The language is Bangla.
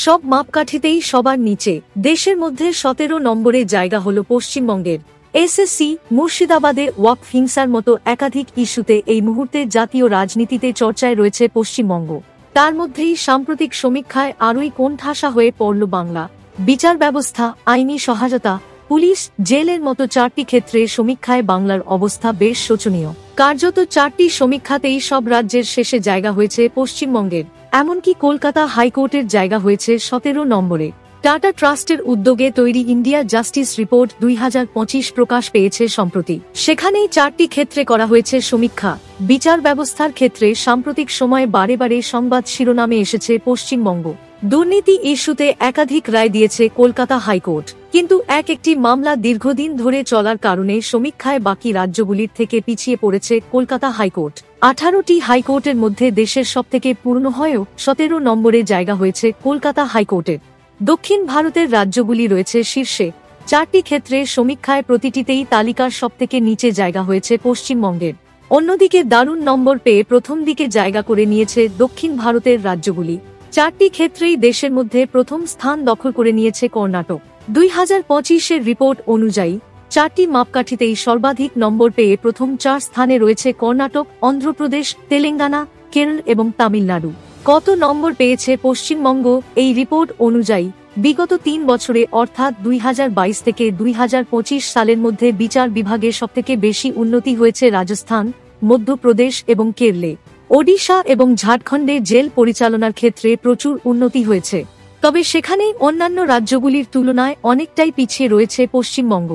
সব মাপকাঠিতেই সবার নিচে। দেশের মধ্যে 17 নম্বরে জায়গা হল পশ্চিমবঙ্গের। এসএসসি, মুর্শিদাবাদে ওয়াকফ হিংসার মতো একাধিক ইস্যুতে এই মুহূর্তে জাতীয় রাজনীতিতে চর্চায় রয়েছে পশ্চিমবঙ্গ। তার মধ্যেই সাম্প্রতিক সমীক্ষায় আরোই কোণঠাসা হয়ে পড়ল বাংলা। বিচার ব্যবস্থা, আইনি সহায়তা, পুলিশ, জেলের মতো 4টি ক্ষেত্রে সমীক্ষায় বাংলার অবস্থা বেশ শোচনীয়। কার্যত 4টি সমীক্ষাতেই সব রাজ্যের শেষে জায়গা হয়েছে পশ্চিমবঙ্গের। এমনকি কলকাতা হাইকোর্টের জায়গা হয়েছে 17 নম্বরে। টাটা ট্রাস্টের উদ্যোগে তৈরি ইন্ডিয়া জাস্টিস রিপোর্ট 2025 প্রকাশ পেয়েছে সম্প্রতি। সেখানেই 4টি ক্ষেত্রে করা হয়েছে সমীক্ষা। বিচার ব্যবস্থার ক্ষেত্রে সাম্প্রতিক সময়ে বারে বারে সংবাদ শিরোনামে এসেছে পশ্চিমবঙ্গ। দুর্নীতি ইস্যুতে একাধিক রায় দিয়েছে কলকাতা হাইকোর্ট, কিন্তু একটি মামলা দীর্ঘদিন ধরে চলার কারণে সমীক্ষায় বাকি রাজ্যগুলির থেকে পিছিয়ে পড়েছে কলকাতা হাইকোর্ট। 18টি হাইকোর্টের মধ্যে দেশের সবথেকে পুরনো হয়েও 17 নম্বরে জায়গা হয়েছে কলকাতা হাইকোর্টের। দক্ষিণ ভারতের রাজ্যগুলি রয়েছে শীর্ষে। 4টি ক্ষেত্রে সমীক্ষায় প্রতিটিতেই তালিকার সবথেকে নিচে জায়গা হয়েছে পশ্চিমবঙ্গের। অন্যদিকে দারুণ নম্বর পেয়ে প্রথম দিকে জায়গা করে নিয়েছে দক্ষিণ ভারতের রাজ্যগুলি। 4টি ক্ষেত্রেই দেশের মধ্যে প্রথম স্থান দখল করে নিয়েছে কর্ণাটক। 2025-এর রিপোর্ট অনুযায়ী 4টি মাপকাঠিতেই সর্বাধিক নম্বর পেয়ে প্রথম 4 স্থানে রয়েছে কর্ণাটক, অন্ধ্রপ্রদেশ, তেলেঙ্গানা, কেরল এবং তামিলনাড়ু। কত নম্বর পেয়েছে পশ্চিমবঙ্গ? এই রিপোর্ট অনুযায়ী বিগত 3 বছরে অর্থাৎ 2022 থেকে 2025 সালের মধ্যে বিচার বিভাগে সবথেকে বেশি উন্নতি হয়েছে রাজস্থান, মধ্যপ্রদেশ এবং কেরলে। ওডিশা এবং ঝাড়খণ্ডে জেল পরিচালনার ক্ষেত্রে প্রচুর উন্নতি হয়েছে, তবে সেখানে অন্যান্য রাজ্যগুলির তুলনায় অনেকটাই পিছিয়ে রয়েছে পশ্চিমবঙ্গ।